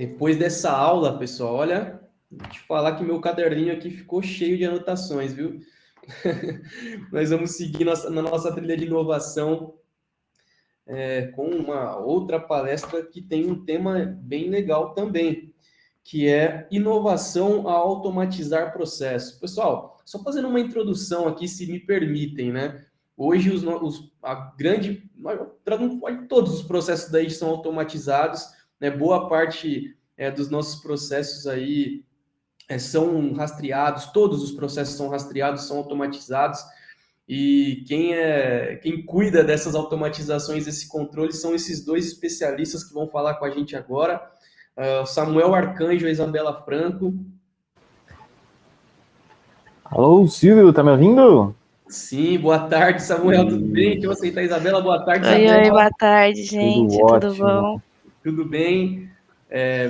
Depois dessa aula, pessoal, olha, vou te falar que meu caderninho aqui ficou cheio de anotações, viu? Nós vamos seguir na nossa trilha de inovação com uma outra palestra que tem um tema bem legal também, que é inovação a automatizar processos. Pessoal, só fazendo uma introdução aqui, se me permitem, né? Hoje, todos os processos daí são automatizados, né? Boa parte dos nossos processos aí são rastreados, todos os processos são rastreados, são automatizados, e quem cuida dessas automatizações, esse controle, são esses dois especialistas que vão falar com a gente agora, Samuel Arcanjo e a Isabela Franco. Alô, Silvio, tá me ouvindo? Sim, boa tarde, Samuel, tudo bem? Deixa eu aceitar a Isabela. Boa tarde, Oi, Isabela. boa tarde, Tudo gente, tudo ótimo. bom? Tudo bem?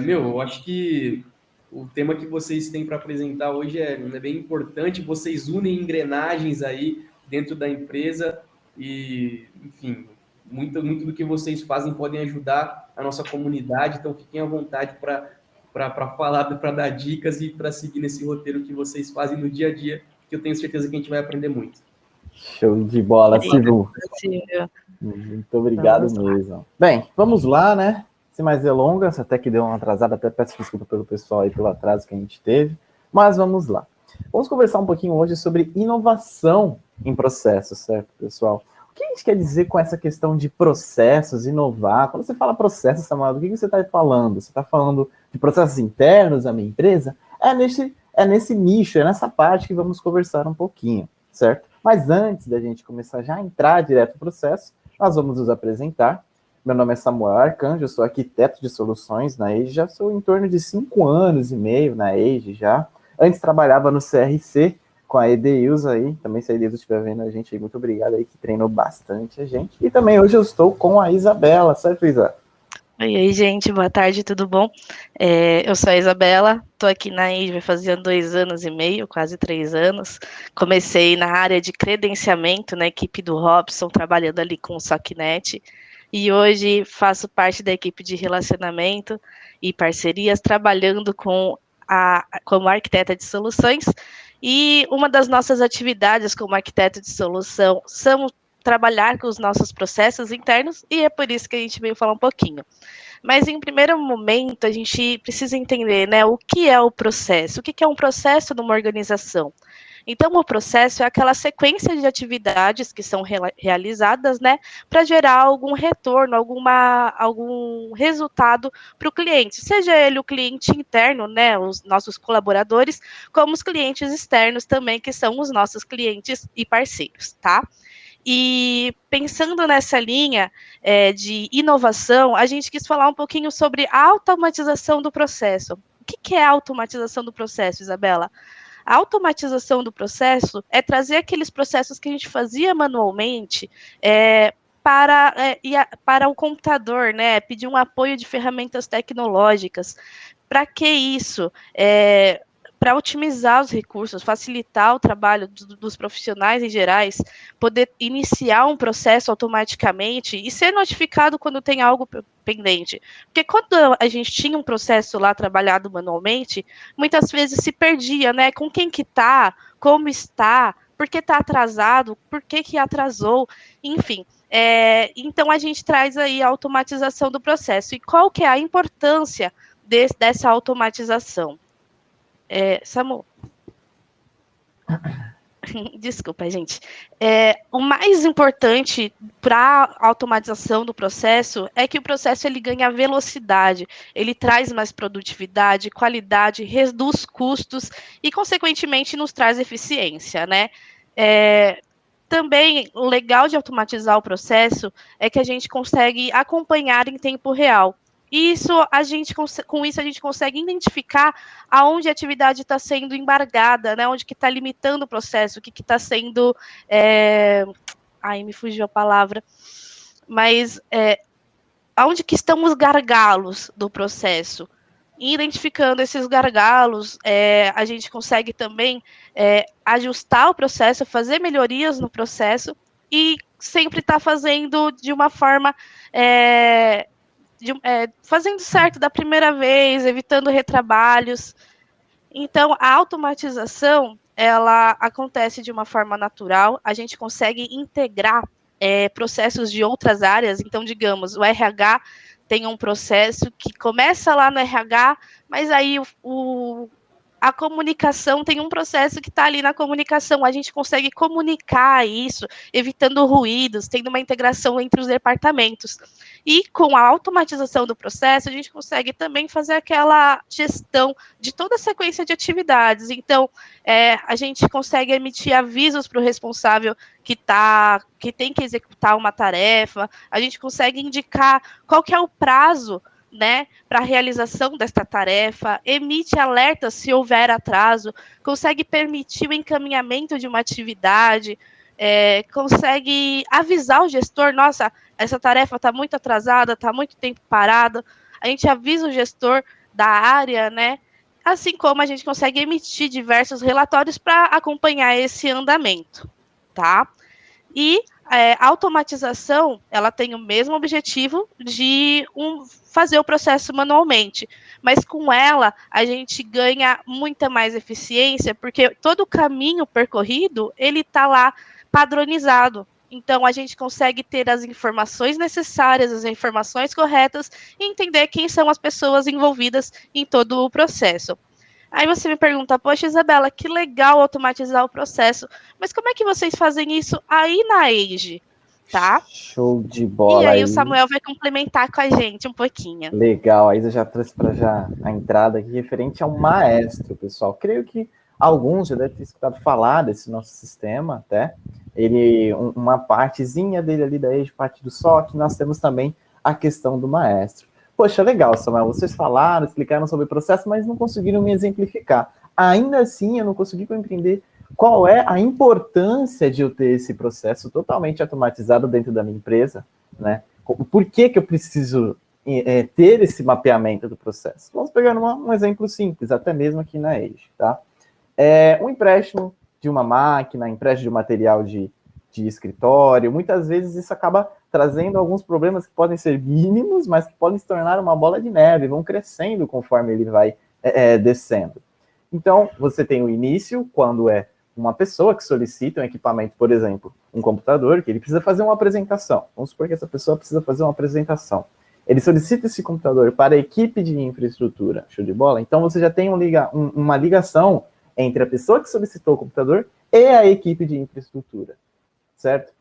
Eu acho que o tema que vocês têm para apresentar hoje é bem importante. Vocês unem engrenagens aí dentro da empresa e, enfim, muito do que vocês fazem podem ajudar a nossa comunidade. Então, fiquem à vontade para falar, para dar dicas e para seguir nesse roteiro que vocês fazem no dia a dia, que eu tenho certeza que a gente vai aprender muito. Show de bola, Silvio. Silvio. Muito obrigado mesmo. Bem, vamos lá, né? Sem mais delongas, até que deu uma atrasada, até peço desculpa pelo pessoal aí pelo atraso que a gente teve, mas vamos lá. Vamos conversar um pouquinho hoje sobre inovação em processos, certo, pessoal? O que a gente quer dizer com essa questão de processos, inovar? Quando você fala processo, Samuel, do que você está falando? Você está falando de processos internos da minha empresa? É nesse nicho, é nessa parte que vamos conversar um pouquinho, certo? Mas antes da gente começar já a entrar direto no processo, nós vamos nos apresentar. Meu nome é Samuel Arcanjo, eu sou arquiteto de soluções na EIGE, já sou em torno de 5 anos e meio na EIGE já. Antes trabalhava no CRC com a Edeilza aí, também se a Edeilza estiver vendo a gente aí, muito obrigado aí, que treinou bastante a gente. E também hoje eu estou com a Isabela, certo, Isa? Oi, gente, boa tarde, tudo bom? Eu sou a Isabela, estou aqui na EIGE vai fazer 2 anos e meio, quase 3 anos. Comecei na área de credenciamento, na equipe do Robson, trabalhando ali com o SOCnet. E hoje faço parte da equipe de relacionamento e parcerias, trabalhando como arquiteta de soluções. E uma das nossas atividades como arquiteto de solução são trabalhar com os nossos processos internos, e é por isso que a gente veio falar um pouquinho. Mas, em primeiro momento, a gente precisa entender, né, o que é o processo, o que é um processo numa organização. Então, o processo é aquela sequência de atividades que são realizadas, né, para gerar algum retorno, algum resultado para o cliente, seja ele o cliente interno, né, os nossos colaboradores, como os clientes externos também, que são os nossos clientes e parceiros, tá? E pensando nessa linha de inovação, a gente quis falar um pouquinho sobre a automatização do processo. O que é a automatização do processo, Isabela? A automatização do processo é trazer aqueles processos que a gente fazia manualmente para o computador, né? Pedir um apoio de ferramentas tecnológicas. Para que isso? Para otimizar os recursos, facilitar o trabalho dos profissionais em gerais, poder iniciar um processo automaticamente e ser notificado quando tem algo pendente. Porque quando a gente tinha um processo lá trabalhado manualmente, muitas vezes se perdia, né? Com quem que está, como está, por que está atrasado, por que atrasou, enfim. Então a gente traz aí a automatização do processo. E qual que é a importância dessa automatização? Samu, desculpa, gente. O mais importante para a automatização do processo é que o processo ele ganha velocidade, ele traz mais produtividade, qualidade, reduz custos e, consequentemente, nos traz eficiência, né? Também, o legal de automatizar o processo é que a gente consegue acompanhar em tempo real. Com isso a gente consegue identificar aonde a atividade está sendo embargada, né? Onde que está limitando o processo, o que está sendo. Ai, me fugiu a palavra. Mas aonde que estão os gargalos do processo? Identificando esses gargalos, a gente consegue também ajustar o processo, fazer melhorias no processo e sempre estar fazendo de uma forma fazendo certo da primeira vez, evitando retrabalhos. Então, a automatização, ela acontece de uma forma natural, a gente consegue integrar processos de outras áreas. Então, digamos, o RH tem um processo que começa lá no RH, mas aí a comunicação tem um processo que está ali na comunicação. A gente consegue comunicar isso, evitando ruídos, tendo uma integração entre os departamentos. E com a automatização do processo, a gente consegue também fazer aquela gestão de toda a sequência de atividades. Então, a gente consegue emitir avisos para o responsável que tem que executar uma tarefa, a gente consegue indicar qual que é o prazo, né, para a realização desta tarefa, emite alertas se houver atraso, consegue permitir o encaminhamento de uma atividade, consegue avisar o gestor, nossa, essa tarefa está muito atrasada, está muito tempo parada, a gente avisa o gestor da área, né, assim como a gente consegue emitir diversos relatórios para acompanhar esse andamento, tá? E a automatização, ela tem o mesmo objetivo de fazer o processo manualmente, mas com ela a gente ganha muita mais eficiência, porque todo o caminho percorrido, ele está lá padronizado. Então, a gente consegue ter as informações necessárias, as informações corretas, e entender quem são as pessoas envolvidas em todo o processo. Aí você me pergunta, poxa, Isabela, que legal automatizar o processo, mas como é que vocês fazem isso aí na Age, tá? Show de E bola aí aí. o Samuel vai complementar com a gente um pouquinho. Legal, aí eu já trouxe para já a entrada aqui referente ao maestro, pessoal. Creio que alguns já devem ter escutado falar desse nosso sistema, até. Ele, uma partezinha dele ali da Age, parte do SOC, nós temos também a questão do maestro. Poxa, legal, Samuel, vocês falaram, explicaram sobre o processo, mas não conseguiram me exemplificar. Ainda assim, eu não consegui compreender qual é a importância de eu ter esse processo totalmente automatizado dentro da minha empresa, né? Por que eu preciso ter esse mapeamento do processo? Vamos pegar um exemplo simples, até mesmo aqui na Age, tá? Um empréstimo de uma máquina, empréstimo de material de escritório, muitas vezes isso acaba trazendo alguns problemas que podem ser mínimos, mas que podem se tornar uma bola de neve, vão crescendo conforme ele vai descendo. Então, você tem o início, quando é uma pessoa que solicita um equipamento, por exemplo, um computador, que ele precisa fazer uma apresentação. Vamos supor que essa pessoa precisa fazer uma apresentação. Ele solicita esse computador para a equipe de infraestrutura. Show de bola? Então, você já tem uma ligação entre a pessoa que solicitou o computador e a equipe de infraestrutura, certo?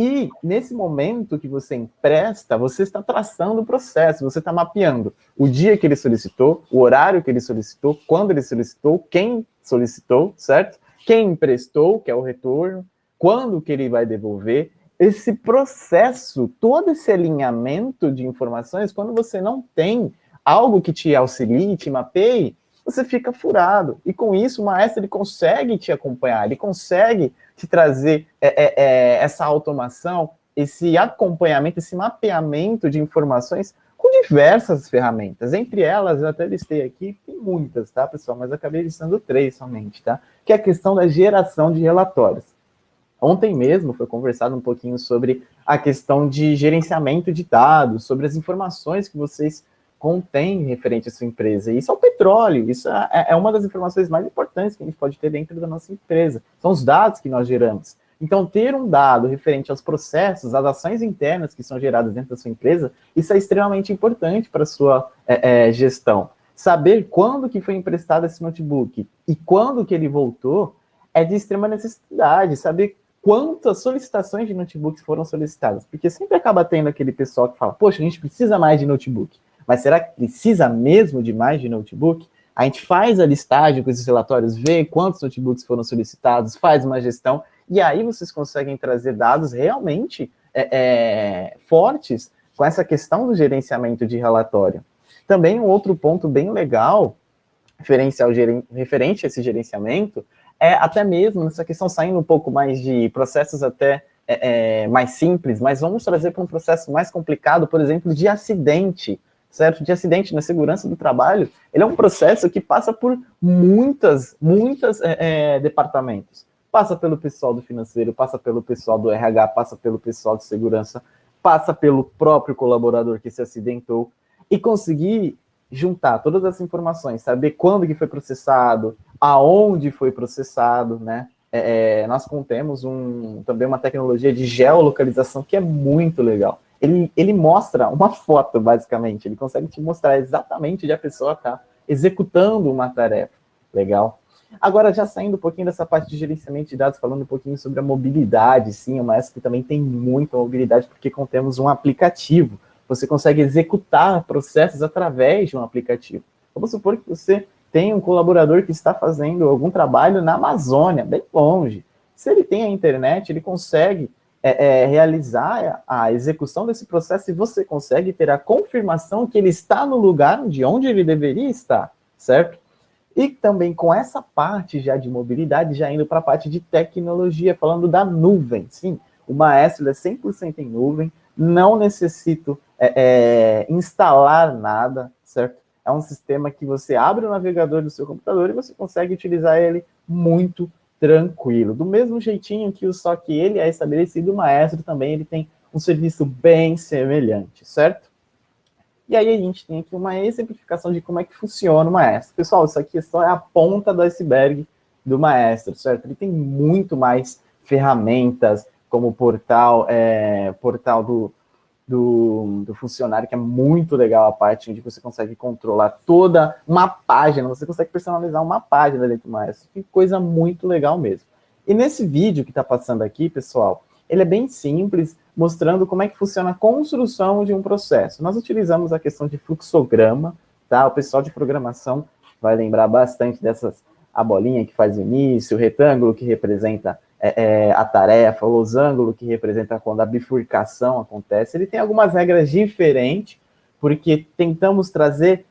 E, nesse momento que você empresta, você está traçando o processo, você está mapeando o dia que ele solicitou, o horário que ele solicitou, quando ele solicitou, quem solicitou, certo? Quem emprestou, que é o retorno, quando que ele vai devolver. Esse processo, todo esse alinhamento de informações, quando você não tem algo que te auxilie, te mapeie, você fica furado. E com isso, o maestro ele consegue te acompanhar, ele consegue te trazer essa automação, esse acompanhamento, esse mapeamento de informações com diversas ferramentas. Entre elas, eu até listei aqui, tem muitas, tá, pessoal? Mas eu acabei listando 3 somente, tá? Que é a questão da geração de relatórios. Ontem mesmo foi conversado um pouquinho sobre a questão de gerenciamento de dados, sobre as informações que vocês contêm referente à sua empresa. E isso é o petróleo, isso é uma das informações mais importantes que a gente pode ter dentro da nossa empresa. São os dados que nós geramos. Então, ter um dado referente aos processos, às ações internas que são geradas dentro da sua empresa, isso é extremamente importante para a sua gestão. Saber quando que foi emprestado esse notebook e quando que ele voltou é de extrema necessidade. Saber quantas solicitações de notebooks foram solicitadas. Porque sempre acaba tendo aquele pessoal que fala, poxa, a gente precisa mais de notebook. Mas será que precisa mesmo de mais de notebook? A gente faz a listagem com esses relatórios, vê quantos notebooks foram solicitados, faz uma gestão, e aí vocês conseguem trazer dados realmente fortes com essa questão do gerenciamento de relatório. Também um outro ponto bem legal, referente a esse gerenciamento, é até mesmo nessa questão, saindo um pouco mais de processos até mais simples, mas vamos trazer para um processo mais complicado, por exemplo, de acidente, certo? De acidente na segurança do trabalho. Ele é um processo que passa por muitos departamentos. Passa pelo pessoal do financeiro, passa pelo pessoal do RH, passa pelo pessoal de segurança, passa pelo próprio colaborador que se acidentou. e conseguir juntar todas essas informações, saber quando que foi processado, aonde foi processado, né? Nós contemos também uma tecnologia de geolocalização que é muito legal. Ele mostra uma foto, basicamente. Ele consegue te mostrar exatamente onde a pessoa está executando uma tarefa. Legal? Agora, já saindo um pouquinho dessa parte de gerenciamento de dados, falando um pouquinho sobre a mobilidade, sim, uma ESP que também tem muita mobilidade, porque contemos um aplicativo. Você consegue executar processos através de um aplicativo. Vamos supor que você tem um colaborador que está fazendo algum trabalho na Amazônia, bem longe. Se ele tem a internet, ele consegue realizar a execução desse processo e você consegue ter a confirmação que ele está no lugar onde ele deveria estar, certo? E também com essa parte já de mobilidade, já indo para a parte de tecnologia, falando da nuvem. Sim, o Maestro é 100% em nuvem, não necessito instalar nada, certo? É um sistema que você abre o navegador do seu computador e você consegue utilizar ele muito tranquilo. Do mesmo jeitinho só que ele é estabelecido, o Maestro também ele tem um serviço bem semelhante, certo? E aí a gente tem aqui uma exemplificação de como é que funciona o Maestro. Pessoal, isso aqui só é a ponta do iceberg do Maestro, certo? Ele tem muito mais ferramentas, como o portal do funcionário, que é muito legal a parte onde você consegue controlar toda uma página, você consegue personalizar uma página dentro do Maestro. Que coisa muito legal mesmo. E nesse vídeo que está passando aqui, pessoal, ele é bem simples, mostrando como é que funciona a construção de um processo. Nós utilizamos a questão de fluxograma, tá? O pessoal de programação vai lembrar bastante a bolinha que faz o início, o retângulo que representa a tarefa, o losango que representa quando a bifurcação acontece. Ele tem algumas regras diferentes, porque tentamos trazer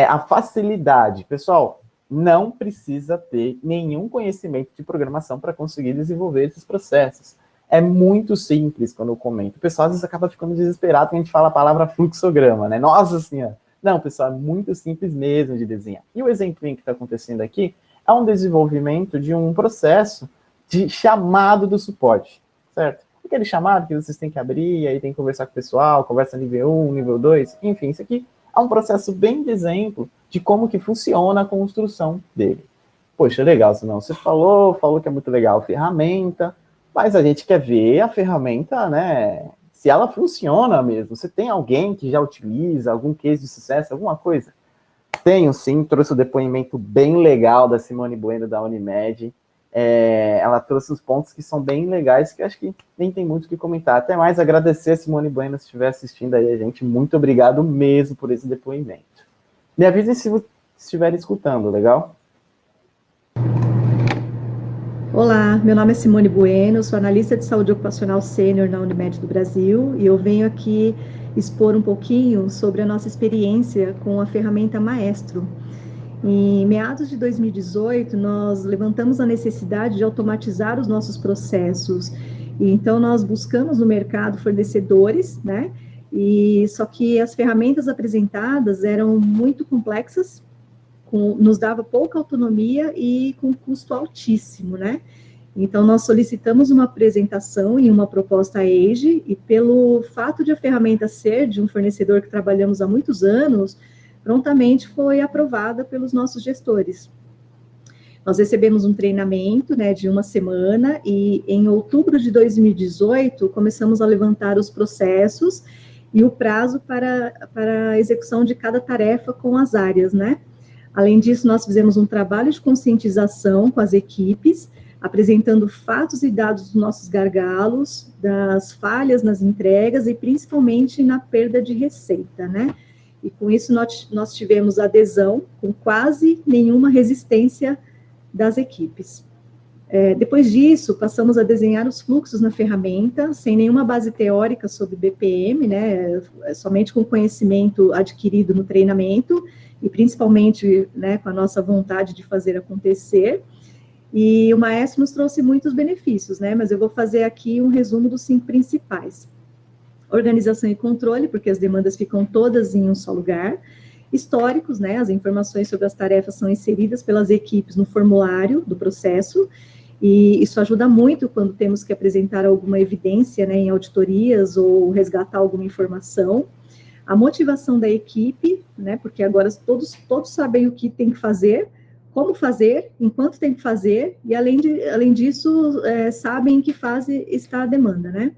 a facilidade. Pessoal, não precisa ter nenhum conhecimento de programação para conseguir desenvolver esses processos. É muito simples quando eu comento. O pessoal às vezes acaba ficando desesperado quando a gente fala a palavra fluxograma, né? Nossa Senhora! Não, pessoal, é muito simples mesmo de desenhar. E o exemplinho que está acontecendo aqui é um desenvolvimento de um processo de chamado do suporte, certo? Aquele chamado que vocês têm que abrir, aí tem que conversar com o pessoal, conversa nível 1, nível 2, enfim, isso aqui é um processo bem de exemplo de como que funciona a construção dele. Poxa, legal, senão você falou que é muito legal a ferramenta, mas a gente quer ver a ferramenta, né, se ela funciona mesmo. Você tem alguém que já utiliza, algum case de sucesso, alguma coisa? Tenho sim, trouxe o depoimento bem legal da Simone Bueno da Unimed. Ela trouxe os pontos que são bem legais, que acho que nem tem muito o que comentar. Até mais agradecer a Simone Bueno se estiver assistindo aí a gente. Muito obrigado mesmo por esse depoimento. Me avisem se estiverem escutando, legal? Olá, meu nome é Simone Bueno, sou analista de saúde ocupacional sênior na Unimed do Brasil e eu venho aqui expor um pouquinho sobre a nossa experiência com a ferramenta Maestro. Em meados de 2018, nós levantamos a necessidade de automatizar os nossos processos. E então, nós buscamos no mercado fornecedores, né? Só que as ferramentas apresentadas eram muito complexas, nos dava pouca autonomia e com custo altíssimo, né? Então, nós solicitamos uma apresentação e uma proposta AGE, e pelo fato de a ferramenta ser de um fornecedor que trabalhamos há muitos anos, prontamente foi aprovada pelos nossos gestores. Nós recebemos um treinamento, né, de uma semana, e em outubro de 2018, começamos a levantar os processos e o prazo para a execução de cada tarefa com as áreas, né? Além disso, nós fizemos um trabalho de conscientização com as equipes, apresentando fatos e dados dos nossos gargalos, das falhas nas entregas e principalmente na perda de receita, né? E com isso nós tivemos adesão com quase nenhuma resistência das equipes. Depois disso, passamos a desenhar os fluxos na ferramenta, sem nenhuma base teórica sobre BPM, né, somente com conhecimento adquirido no treinamento, e principalmente, né, com a nossa vontade de fazer acontecer. E o Maestro nos trouxe muitos benefícios, né, mas eu vou fazer aqui um resumo dos 5 principais. Organização e controle, porque as demandas ficam todas em um só lugar. Históricos, né, as informações sobre as tarefas são inseridas pelas equipes no formulário do processo, e isso ajuda muito quando temos que apresentar alguma evidência, né, em auditorias ou resgatar alguma informação. a motivação da equipe, né, porque agora todos sabem o que tem que fazer, como fazer, enquanto tem que fazer, e além disso, sabem em que fase está a demanda, né?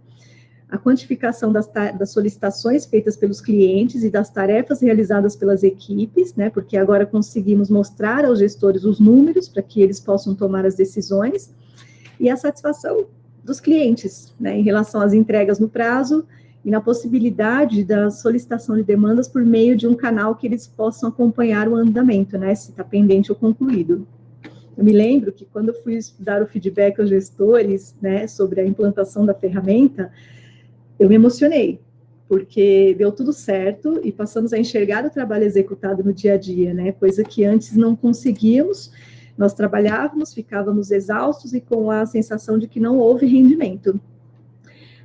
A quantificação das solicitações feitas pelos clientes e das tarefas realizadas pelas equipes, né, porque agora conseguimos mostrar aos gestores os números para que eles possam tomar as decisões, e a satisfação dos clientes, né, em relação às entregas no prazo e na possibilidade da solicitação de demandas por meio de um canal que eles possam acompanhar o andamento, né, se está pendente ou concluído. Eu me lembro que quando eu fui dar o feedback aos gestores, né, sobre a implantação da ferramenta, eu me emocionei, porque deu tudo certo e passamos a enxergar o trabalho executado no dia a dia, né, coisa que antes não conseguíamos. Nós trabalhávamos, ficávamos exaustos e com a sensação de que não houve rendimento.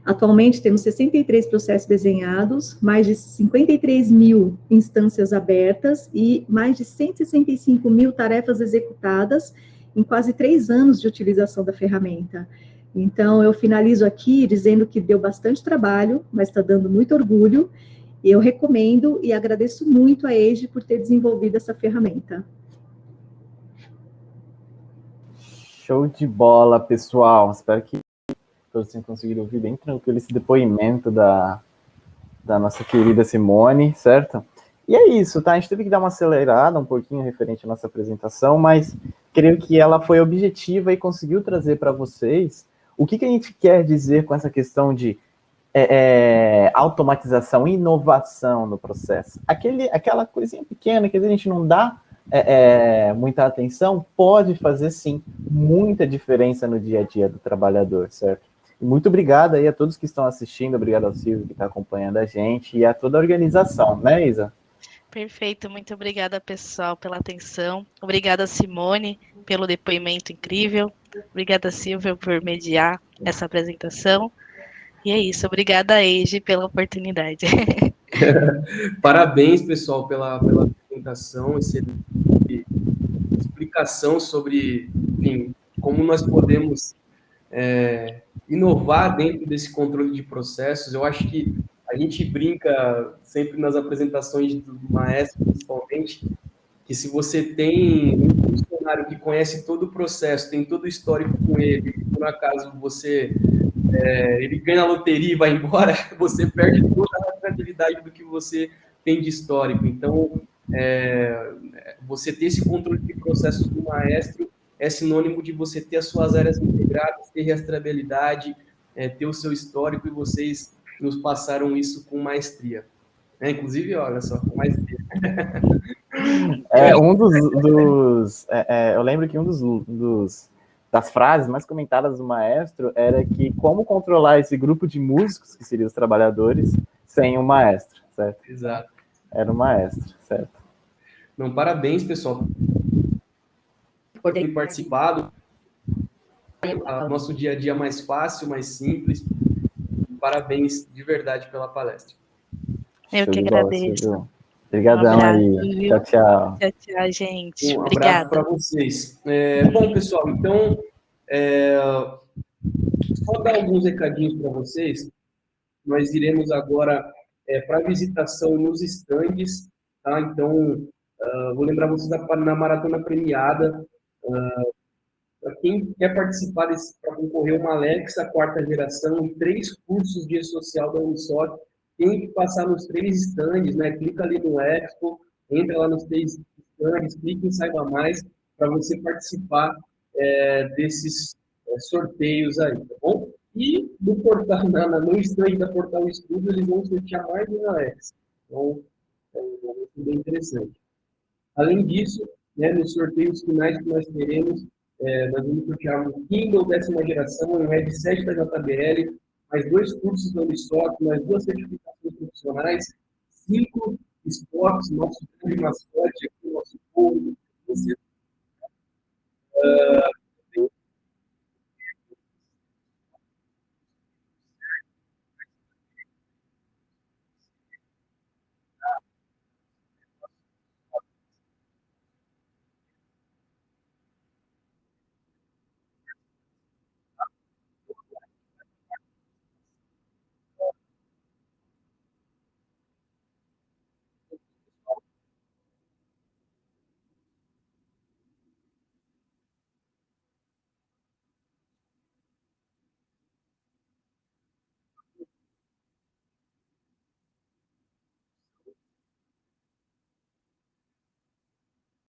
Atualmente, temos 63 processos desenhados, mais de 53 mil instâncias abertas e mais de 165 mil tarefas executadas em quase 3 anos de utilização da ferramenta. Então, eu finalizo aqui dizendo que deu bastante trabalho, mas está dando muito orgulho. Eu recomendo e agradeço muito a EJE por ter desenvolvido essa ferramenta. Show de bola, pessoal. Espero que todos tenham conseguido ouvir bem tranquilo esse depoimento da nossa querida Simone, certo? E é isso, tá? A gente teve que dar uma acelerada um pouquinho referente à nossa apresentação, mas creio que ela foi objetiva e conseguiu trazer para vocês o que a gente quer dizer com essa questão de automatização, inovação no processo. Aquela coisinha pequena que a gente não dá muita atenção, pode fazer, sim, muita diferença no dia a dia do trabalhador, certo? E muito obrigado aí a todos que estão assistindo, obrigado ao Silvio que está acompanhando a gente e a toda a organização, né, Isa? Perfeito, muito obrigada, pessoal, pela atenção. Obrigada, Simone, pelo depoimento incrível. Obrigada, Silvio, por mediar essa apresentação. E é isso, obrigada, EJE, pela oportunidade. Parabéns, pessoal, pela apresentação, excelente explicação sobre, enfim, como nós podemos inovar dentro desse controle de processos. Eu acho que a gente brinca sempre nas apresentações do maestro, principalmente, que se você tem um funcionário que conhece todo o processo, tem todo o histórico com ele, e por acaso ele ganha a loteria e vai embora, você perde toda a atratividade do que você tem de histórico. Então, você ter esse controle de processos do maestro é sinônimo de você ter as suas áreas integradas, ter rastreabilidade, ter o seu histórico, e vocês nos passaram isso com maestria. Inclusive, olha só, com maestria. Eu lembro que das frases mais comentadas do maestro era que como controlar esse grupo de músicos, que seriam os trabalhadores, sem o maestro, certo? Exato. Era o maestro, certo? Não, parabéns, pessoal, por ter participado. Nosso dia a dia mais fácil, mais simples. Parabéns de verdade pela palestra. Eu que agradeço. Obrigadão aí. Tchau, tchau. Tchau, tchau, gente. Um Obrigada. abraço para vocês. Bom, pessoal, então, só dar alguns recadinhos para vocês. Nós iremos agora para a visitação nos estandes, tá? Então, vou lembrar vocês na maratona premiada. Para quem quer participar para concorrer uma Alexa 4ª geração e 3 cursos de E-Social da Unisoc, tem que passar nos 3 estandes, né? Clica ali no Expo, entra lá nos 3 estandes, clica em Saiba Mais, para você participar desses sorteios aí, tá bom? E no portal, no stand da Portal Estudo, eles vão sortear mais uma Alexa. Então, é bem interessante. Além disso, né, nos sorteios finais que nós teremos, nós vamos sortear um Kindle 10ª geração, um headset da JBL, mais 2 cursos da Unisoc, mais 2 certificações profissionais, 5 esportes, nosso grande mascote aqui, nosso povo,